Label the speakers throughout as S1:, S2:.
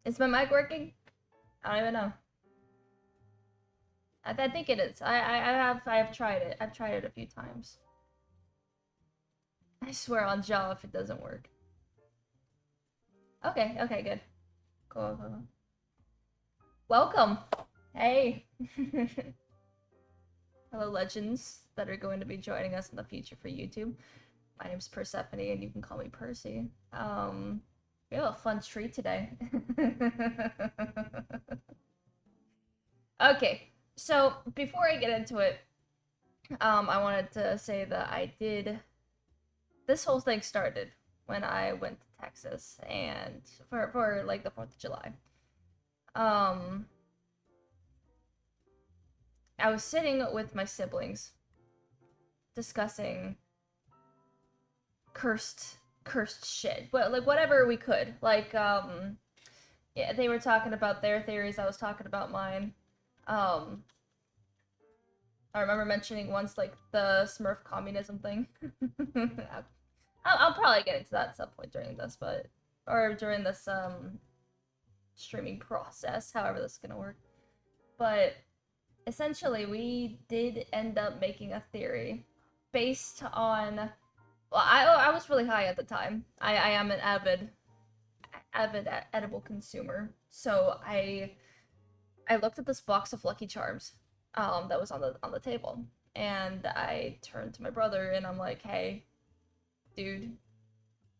S1: Is my mic working? I don't even know. I think it is. I have tried it. I've tried it a few times. I swear on Jaw if it doesn't work. Okay, okay, good. Cool, cool. Welcome. Hey. Hello, legends that are going to be joining us in the future for YouTube. My name's Persephone, and you can call me Percy. We have a fun treat today. Okay, so before I get into it, I wanted to say that this whole thing started when I went to Texas and for like the 4th of July. Um, I was sitting with my siblings discussing cursed shit, but like whatever we could. Like yeah, they were talking about their theories, I was talking about mine. Um I remember mentioning once like the Smurf communism thing. I'll probably get into that at some point during this, but or during this streaming process, however this is gonna work. But essentially, we did end up making a theory based on. Well, I was really high at the time. I am an avid edible consumer, so I looked at this box of Lucky Charms, that was on the table, and I turned to my brother and I'm like, hey, dude,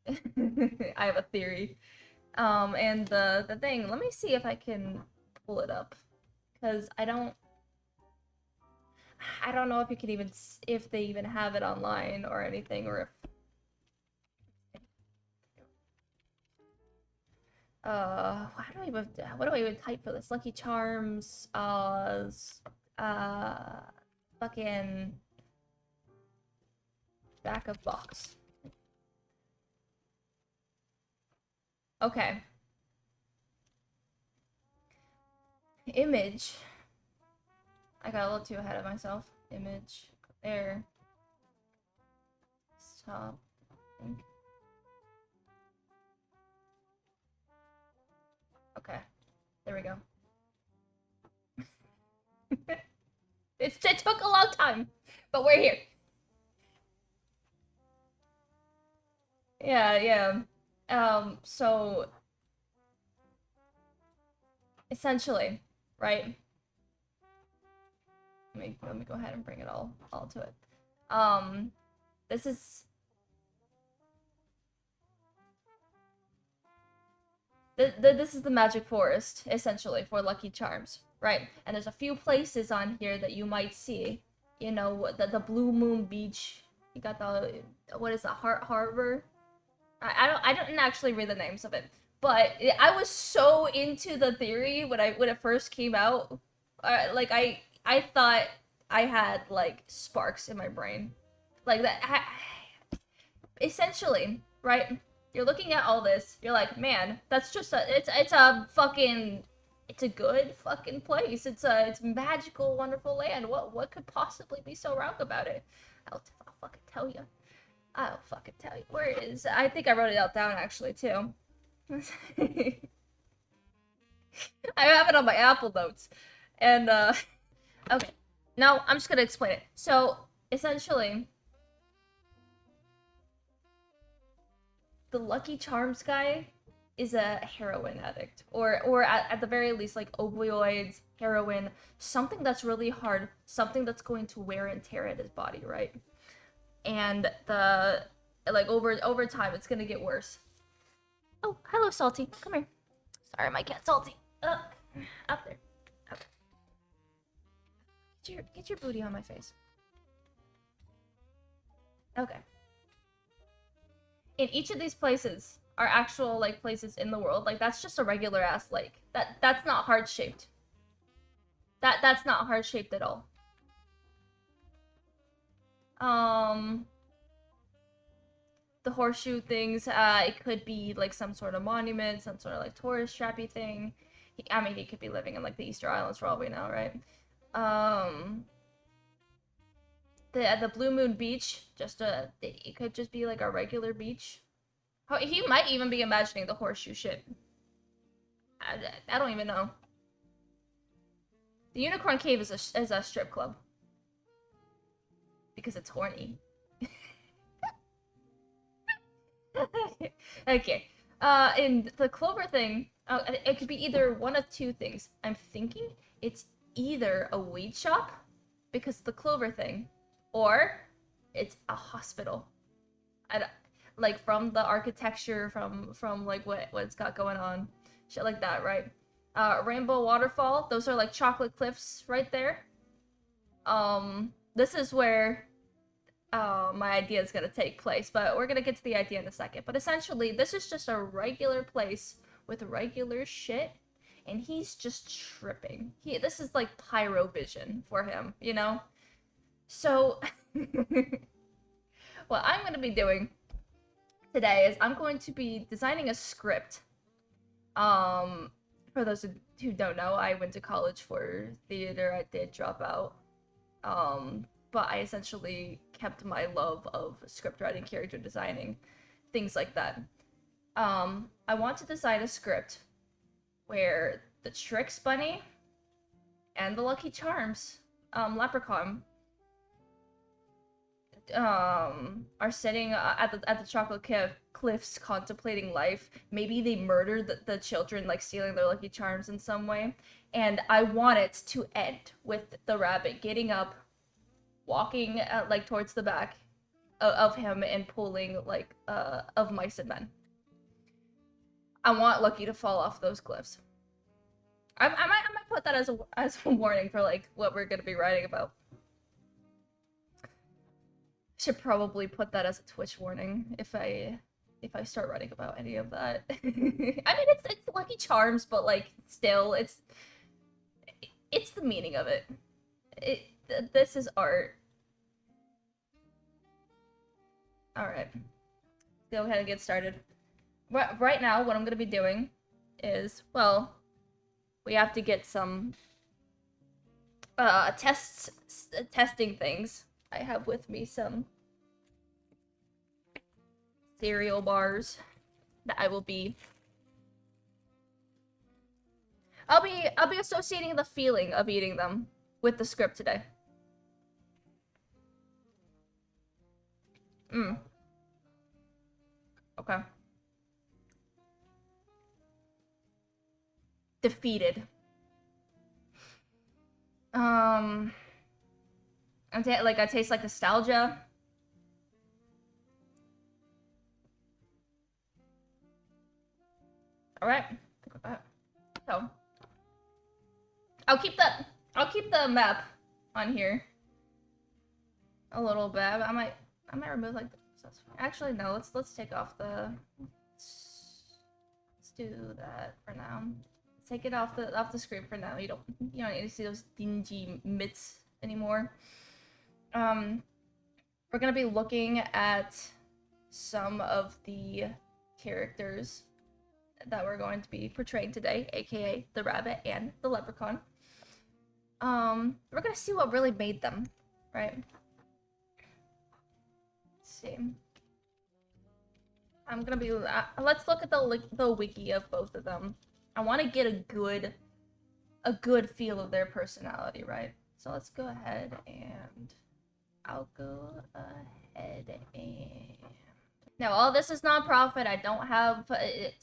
S1: I have a theory. And the thing, let me see if I can pull it up, because I don't know if you can even if they even have it online or anything, or if what do I even type for this? Lucky Charms, uh, fucking back of box. Okay. Image. I got a little too ahead of myself. Image. There. Stop. Okay. There we go. It took a long time, but we're here. Yeah, yeah. So essentially, right? Let me go ahead and bring it all to it. Um, this is this is the magic forest essentially for Lucky Charms, right? And there's a few places on here that you might see. You know, the Blue Moon Beach. You got the what is it, Harbor? I don't actually read the names of it, but I was so into the theory when it first came out. Like I thought I had like sparks in my brain, like that. Essentially, right? You're looking at all this. You're like, man, that's just it's a fucking it's a good fucking place. It's magical, wonderful land. What could possibly be so wrong about it? I'll fucking tell you. I'll fucking tell you. Where is? I think I wrote it out down actually too. I have it on my Apple Notes, and okay. Now I'm just gonna explain it. So essentially, the Lucky Charms guy is a heroin addict, or at the very least like opioids, heroin, something that's really hard, something that's going to wear and tear at his body, right? And the like over time, it's gonna get worse. Oh, hello, Salty. Come here. Sorry, my cat Salty. Up there. Okay. Get your booty on my face. Okay. In each of these places are actual like places in the world. Like that's just a regular ass lake. That's not heart shaped. That's not heart shaped at all. Um, the horseshoe things. It could be like some sort of monument, some sort of like tourist trappy thing. I mean, he could be living in like the Easter Islands for all we know, right? Um, the Blue Moon Beach, it could just be like a regular beach. He might even be imagining the horseshoe shit. I don't even know. The Unicorn Cave is a strip club. Because it's horny. Okay. And the clover thing, it could be either one of two things. I'm thinking it's either a weed shop, because the clover thing, or it's a hospital. Like from the architecture, from like what it's got going on, shit like that, right? Rainbow Waterfall. Those are like chocolate cliffs right there. This is where my idea is gonna take place, but we're gonna get to the idea in a second. But essentially, this is just a regular place with regular shit, and he's just tripping. This is like pyro vision for him, you know? So, what I'm gonna be doing today is I'm going to be designing a script. For those who don't know, I went to college for theater. I did drop out. But I essentially kept my love of script writing, character designing, things like that. I want to design a script where the Tricks Bunny and the Lucky Charms, Leprechaun, are sitting at the chocolate cliffs contemplating life. Maybe they murdered the children, like stealing their Lucky Charms in some way. And I want it to end with the rabbit getting up, walking like towards the back of him and pulling like of mice and men. I want Lucky to fall off those cliffs. I might put that as a warning for like what we're gonna be writing about. Should probably put that as a Twitch warning if I start writing about any of that. I mean, it's Lucky Charms, but like still, it's the meaning of it. This is art. All right, go ahead and get started. Right now, what I'm gonna be doing is, well, we have to get some testing things. I have with me some cereal bars that I'll be associating the feeling of eating them with the script today. Okay. Defeated. I taste like nostalgia. All right. So, I'll keep the map on here a little bit. I might remove like the, actually no. Let's take off the. Let's do that for now. Take it off the screen for now. You don't need to see those dingy mitts anymore. We're gonna be looking at some of the characters that we're going to be portraying today, aka the rabbit and the leprechaun. We're gonna see what really made them, right? Let's see. I'm gonna be. Let's look at the wiki of both of them. I want to get a good feel of their personality, right? So let's go ahead and I'll go ahead and. Now, all this is non-profit. I don't have,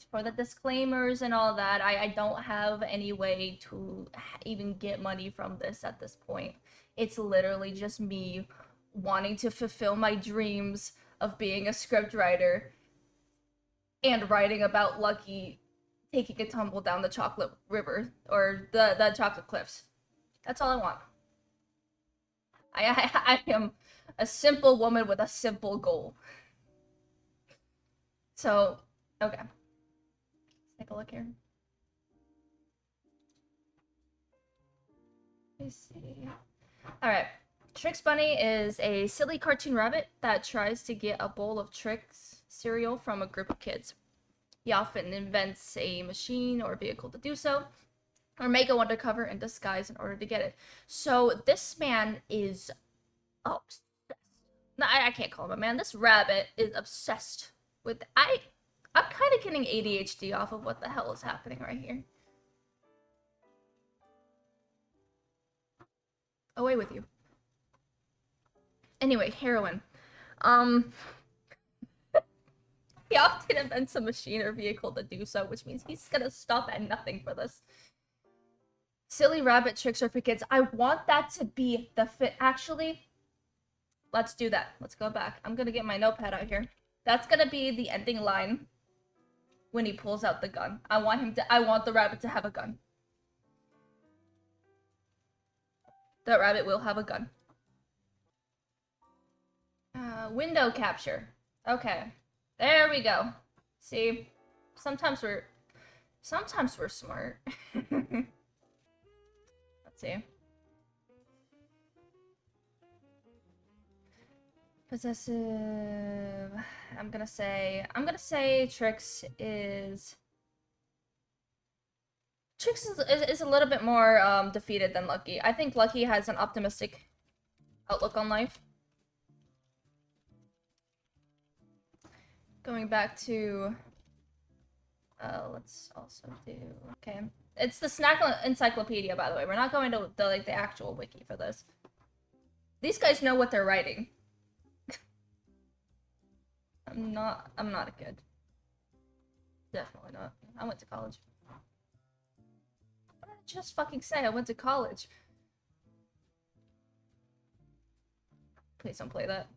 S1: for the disclaimers and all that, I don't have any way to even get money from this at this point. It's literally just me wanting to fulfill my dreams of being a scriptwriter and writing about Lucky taking a tumble down the chocolate river, or the chocolate cliffs. That's all I want. I am a simple woman with a simple goal. So, okay. Let's take a look here. Let me see. Alright. Tricks Bunny is a silly cartoon rabbit that tries to get a bowl of Trix cereal from a group of kids. He often invents a machine or vehicle to do so, or may go undercover in disguise in order to get it. So this man is obsessed. No, I can't call him a man. This rabbit is obsessed with. I'm kind of getting ADHD off of what the hell is happening right here. Away with you. Anyway, heroin. He often invents a machine or vehicle to do so, which means he's gonna stop at nothing for this. Silly rabbit tricks are for kids. I want that to be the fit. Actually, let's do that. Let's go back. I'm gonna get my notepad out here. That's gonna be the ending line when he pulls out the gun. I want the rabbit to have a gun. That rabbit will have a gun. Window capture. Okay. There we go. See? Sometimes we're smart. Let's see. Possessive. I'm gonna say Trix is a little bit more defeated than Lucky. I think Lucky has an optimistic outlook on life. Going back to let's also do okay. It's the Snack Encyclopedia, by the way. We're not going to the actual wiki for this. These guys know what they're writing. I'm not a kid. Definitely not. I went to college. What did I just fucking say? I went to college. Please don't play that.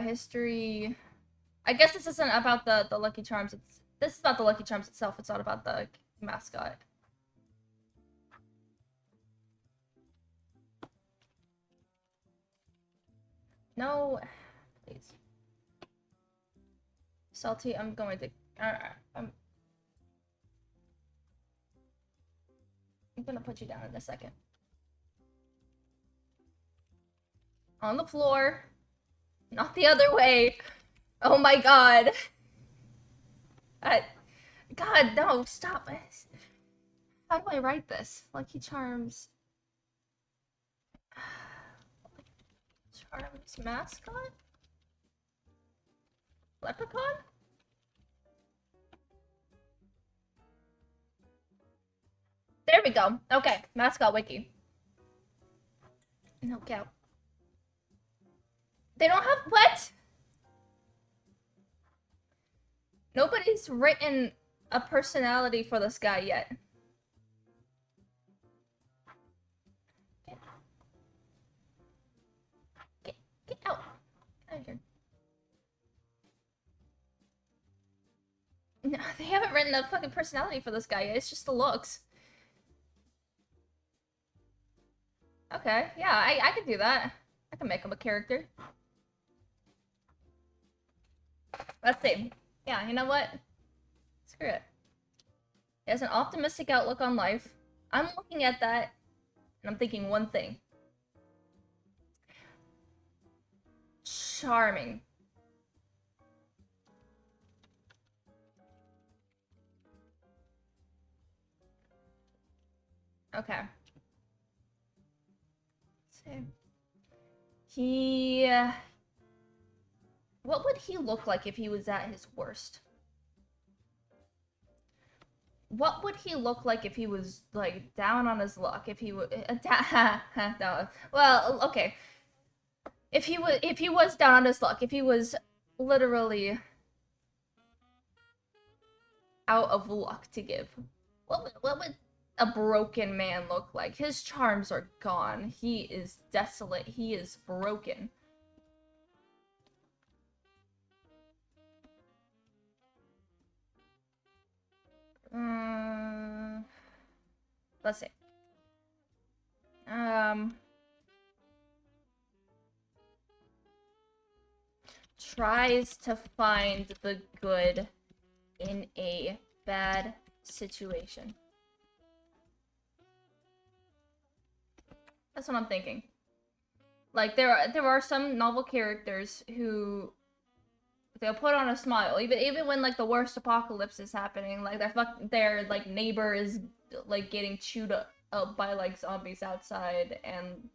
S1: History. I guess this isn't about the Lucky Charms. This is about the Lucky Charms itself. It's not about the mascot. No, please. Salty, I'm going to. I'm gonna put you down in a second. On the floor. Not the other way. Oh my god. God, no, stop it. How do I write this? Lucky Charms. Charms mascot? Leprechaun? There we go. Okay, mascot wiki. No count. They don't have what? Nobody's written a personality for this guy yet. Get out. Get out of here. No, they haven't written a fucking personality for this guy yet. It's just the looks. Okay, yeah, I can do that. I can make him a character. Let's see. Yeah, you know what? Screw it. He has an optimistic outlook on life. I'm looking at that, and I'm thinking one thing. Charming. Okay. Let's see. What would he look like if he was at his worst? What would he look like if he was, like, down on his luck? If he would... no. Well, okay. If he was down on his luck, if he was literally out of luck to give, what would a broken man look like? His charms are gone. He is desolate. He is broken. Let's see. Tries to find the good in a bad situation. That's what I'm thinking. Like, there are some novel characters who they'll put on a smile even when, like, the worst apocalypse is happening. Like, their like neighbor is, like, getting chewed up by, like, zombies outside, and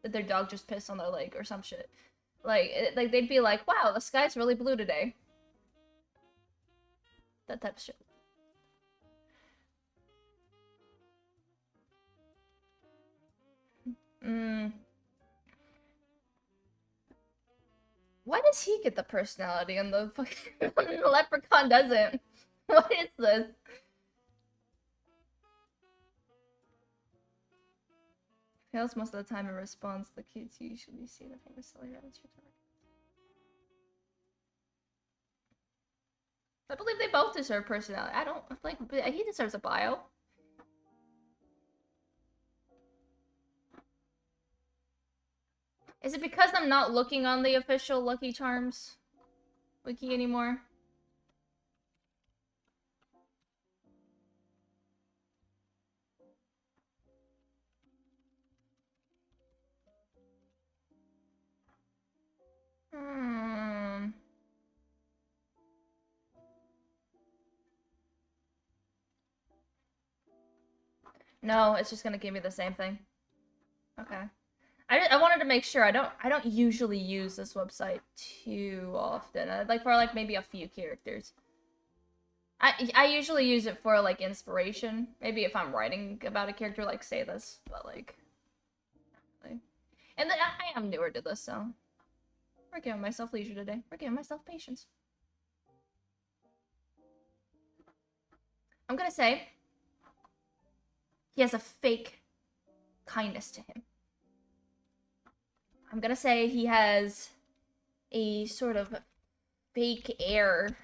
S1: their dog just pissed on their leg or some shit. Like they'd be like, wow, the sky's really blue today. That type of shit. Why does he get the personality and the fucking leprechaun doesn't? What is this? Fails most of the time in response. The kids usually see the famous silly rabbit. I believe they both deserve personality. I don't like. He deserves a bio. Is it because I'm not looking on the official Lucky Charms wiki anymore? No, it's just gonna give me the same thing. Okay. I wanted to make sure. I don't usually use this website too often. Like for like maybe a few characters. I usually use it for like inspiration. Maybe if I'm writing about a character, like say this, but like. And then I am newer to this, so we're giving myself leisure today. We're giving myself patience. I'm gonna say he has a fake kindness to him. I'm gonna say he has a sort of fake air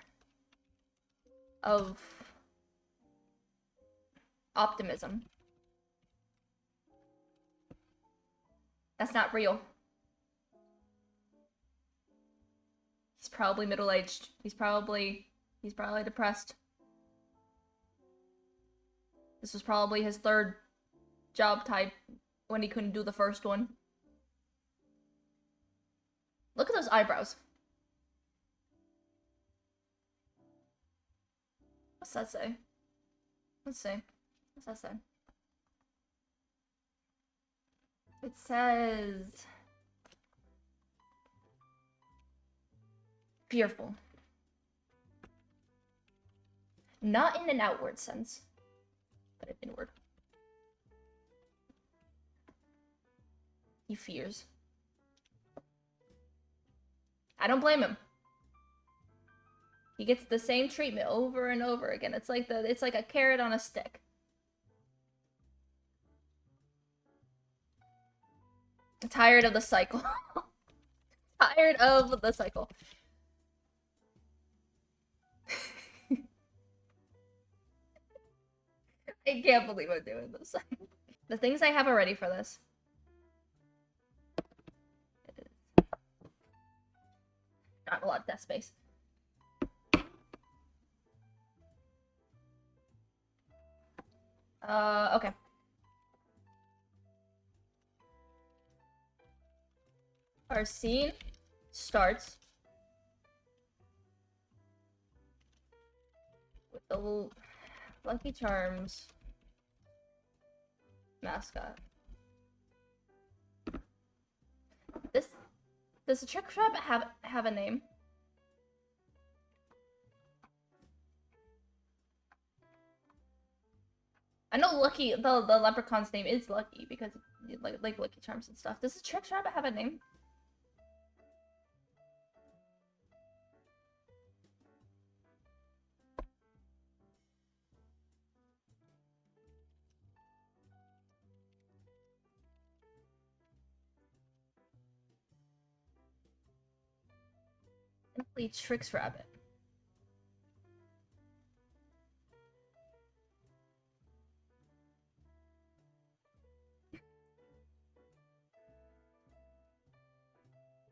S1: of optimism. That's not real. He's probably middle-aged. He's probably depressed. This was probably his third job type when he couldn't do the first one. Look at those eyebrows. What's that say? Let's see. What's that say? It says... fearful. Not in an outward sense, but an inward. He fears. I don't blame him. He gets the same treatment over and over again. It's like a carrot on a stick. I'm tired of the cycle. Tired of the cycle. I can't believe I'm doing this. The things I have already for this. Not a lot of desk space. Okay. Our scene starts with the Lucky Charms mascot. Does the trick rabbit have a name? I know Lucky, the leprechaun's name is Lucky because like Lucky Charms and stuff. Does the trick rabbit have a name? Simply Tricks Rabbit.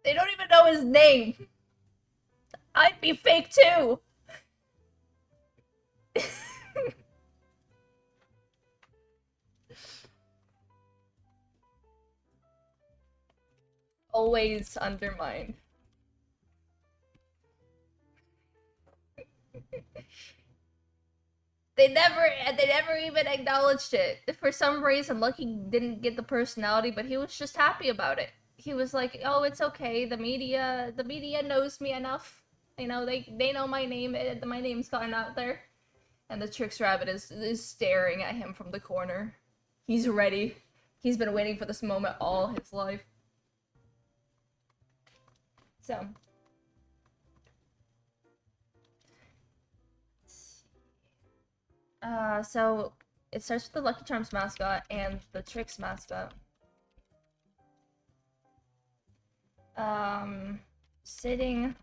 S1: They don't even know his name. I'd be fake too. Always undermined. They never even acknowledged it. For some reason, Lucky didn't get the personality, but he was just happy about it. He was like, "Oh, it's okay. The media knows me enough. You know, they know my name. My name's gotten out there." And the Tricks Rabbit is staring at him from the corner. He's ready. He's been waiting for this moment all his life. So. So it starts with the Lucky Charms mascot and the Tricks mascot. Sitting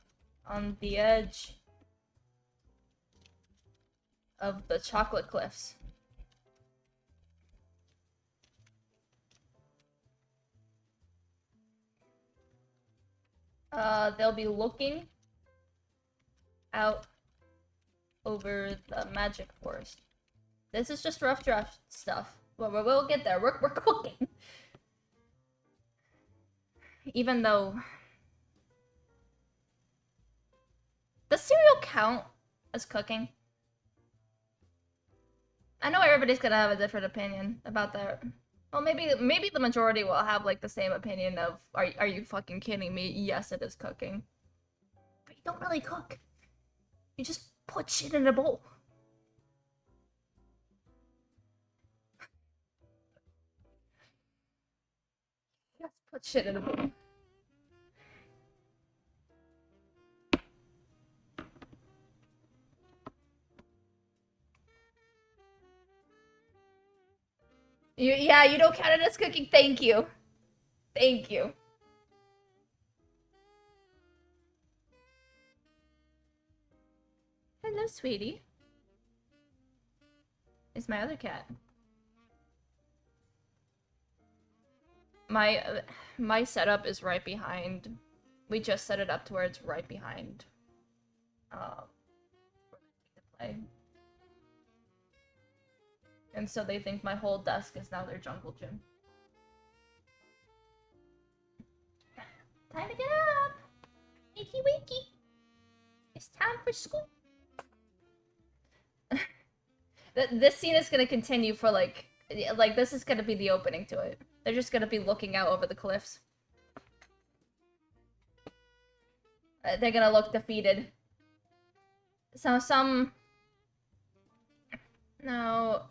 S1: on the edge of the chocolate cliffs. They'll be looking out over the magic forest. This is just rough draft stuff, but we'll get there. We're cooking. Even though... Does cereal count as cooking? I know everybody's gonna have a different opinion about that. Well, maybe the majority will have like the same opinion of, are you fucking kidding me? Yes, it is cooking. But you don't really cook. You just put shit in a bowl. Just put shit in a bowl. Yeah, you don't count it as cooking. Thank you. Thank you. Hello, sweetie. It's my other cat. My setup is right behind. We just set it up to where it's right behind. The play. And so they think my whole desk is now their jungle gym. Time to get up! Wakey wakey! It's time for school! This scene is gonna continue for like this is gonna be the opening to it. They're just gonna be looking out over the cliffs. They're gonna look defeated. So no.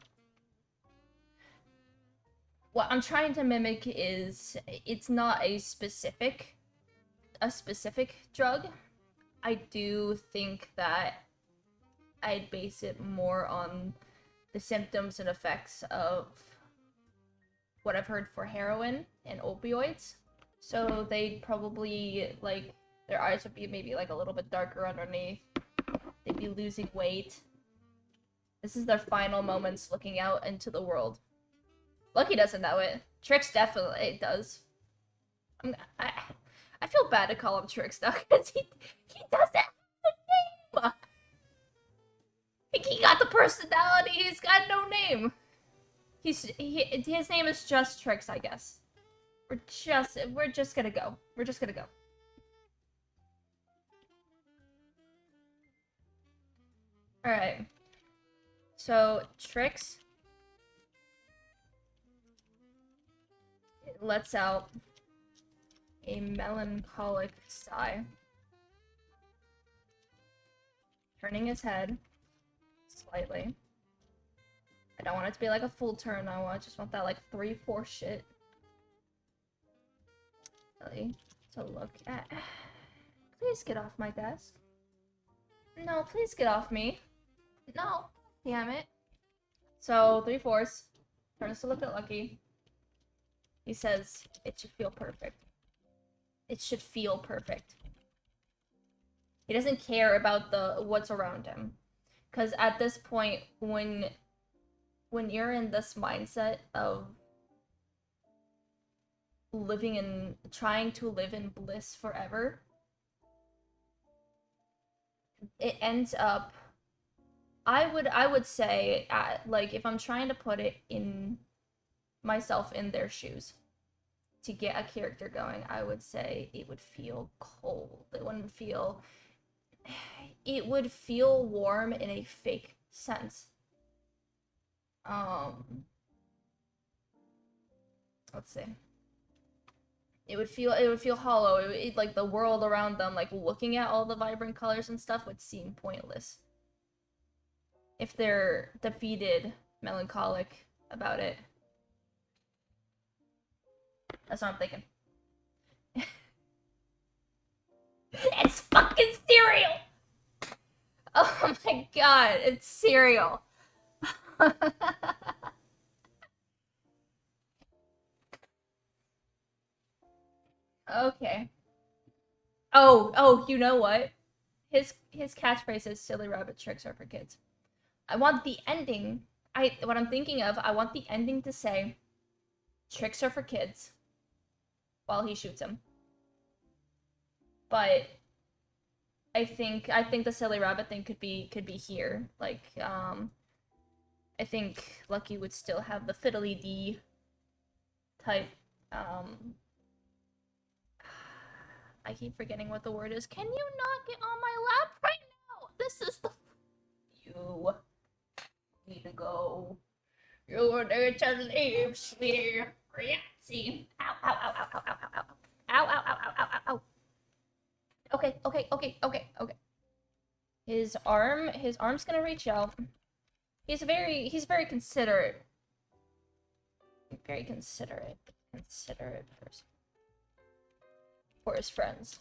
S1: What I'm trying to mimic is it's not a specific drug. I do think that I'd base it more on the symptoms and effects of what I've heard for heroin and opioids. So they'd probably, like, their eyes would be maybe like a little bit darker underneath. They'd be losing weight. This is their final moments looking out into the world. Lucky doesn't know it. Trix definitely does. I feel bad to call him Trix though, because he doesn't have a name. He got the personality. He's got no name. His name is just Trix, I guess. We're just gonna go. We're just gonna go. All right. So Trix lets out a melancholic sigh, turning his head slightly. I don't want it to be like a full turn. I just want that like 3/4 shit. Really, to look at. Please get off my desk. No, please get off me. No, damn it. So 3/4 turns to look at Lucky. He says, "It should feel perfect. It should feel perfect." He doesn't care about what's around him, because at this point, when you're in this mindset of trying to live in bliss forever, it ends up. I would say, like, if I'm trying to put it in myself in their shoes to get a character going, I would say it would feel cold. It wouldn't feel. It would feel warm in a fake sense. Let's see. It would feel hollow. Like the world around them, like looking at all the vibrant colors and stuff, would seem pointless if they're defeated, melancholic about it. That's what I'm thinking. It's fucking cereal! Oh my god, it's cereal. Okay. Oh, you know what? His catchphrase is "Silly rabbit tricks are for kids." I want the ending. What I'm thinking of. I want the ending to say, "Tricks are for kids," while he shoots him. But I think the silly rabbit thing could be here. Like I think Lucky would still have the fiddly D type. I keep forgetting what the word is. Can you not get on my lap right now? This is the you need to go. You need to leave, sweetie. See. Ow, ow, ow, ow, ow, ow, ow, ow. Ow, ow, ow, ow, ow, ow, ow. Okay. His arm's gonna reach out. He's very considerate. Very considerate person. For his friends.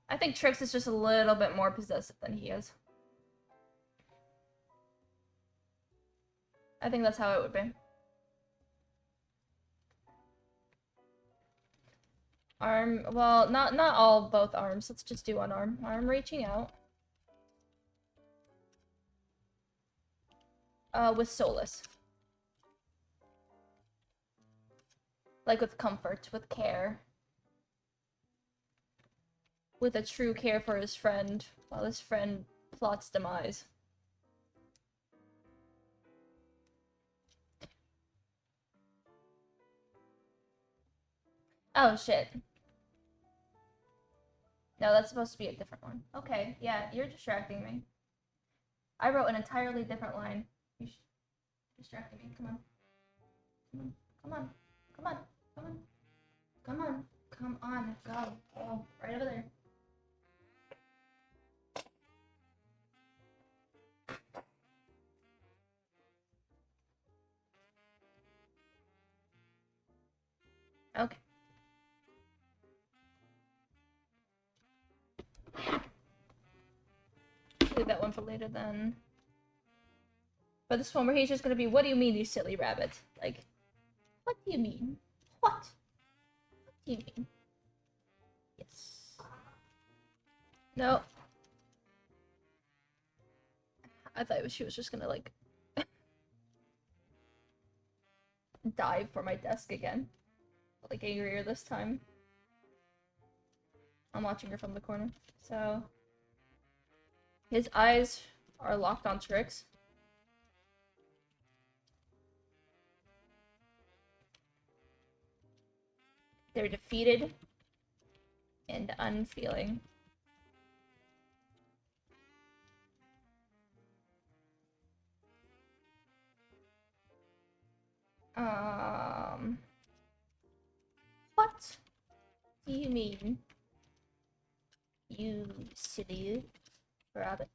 S1: I think Trix is just a little bit more possessive than he is. I think that's how it would be. Arm, well, not both arms. Let's just do one arm. Arm reaching out. With solace. Like with comfort, with care. With a true care for his friend, while his friend plots demise. Oh, shit. No, that's supposed to be a different one. Okay, yeah, you're distracting me. I wrote an entirely different line. You're distracting me. Come on. Come on. Come on. Come on. Come on. Come on. Go. Go. Right over there. Okay. Leave that one for later then. But this one where he's just gonna be, what do you mean, you silly rabbit? Like, what do you mean? What? What do you mean? Yes. No. I thought she was just gonna, like, dive for my desk again. Like, angrier this time. I'm watching her from the corner. So, his eyes are locked on Trix. They're defeated and unfeeling. What do you mean, you silly rabbit?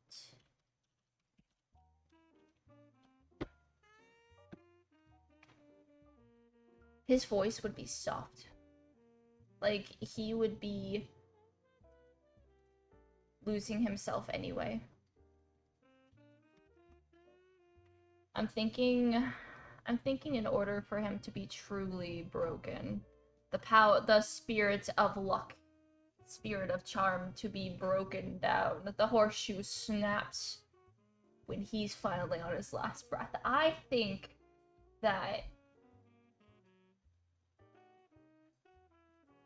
S1: His voice would be soft. Like, he would be losing himself anyway. I'm thinking in order for him to be truly broken, the spirit of luck, spirit of charm to be broken down, that the horseshoe snaps when he's finally on his last breath. I think that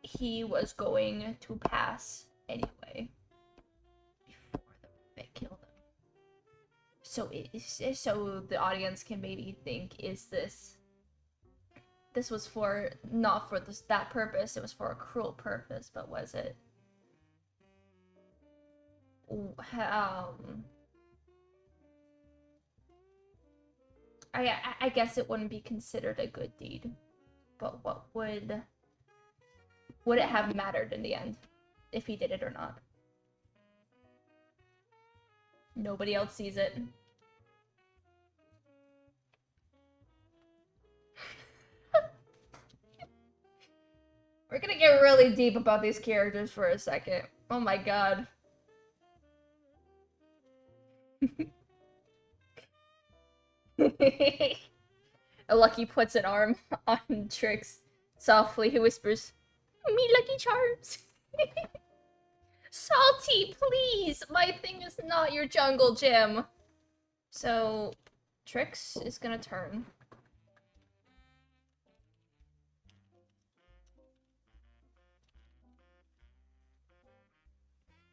S1: he was going to pass anyway before the rabbit killed him. So the audience can maybe think, is this was for not for that purpose, it was for a cruel purpose, but was it? I guess it wouldn't be considered a good deed, but what would it have mattered in the end if he did it or not? Nobody else sees it. We're gonna get really deep about these characters for a second. Oh my god. Lucky puts an arm on Trix. Softly, he whispers, "Me Lucky Charms." Salty, please! My thing is not your jungle gym. So, Trix is gonna turn.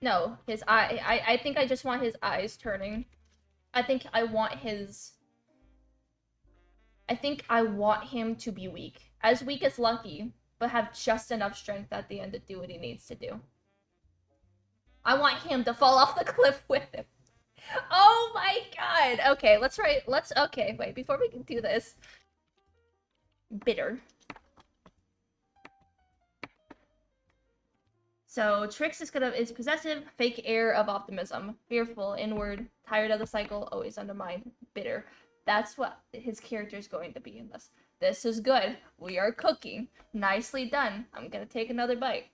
S1: No, his eye. I think I just want his eyes turning. I think I want his. I think I want him to be weak. As weak as Lucky, but have just enough strength at the end to do what he needs to do. I want him to fall off the cliff with him. Oh my god! Okay, okay, wait, before we can do this. Bitter. So Trix is possessive, fake air of optimism, fearful, inward, tired of the cycle, always undermined, bitter. That's what his character is going to be in this. This is good. We are cooking. Nicely done. I'm gonna take another bite.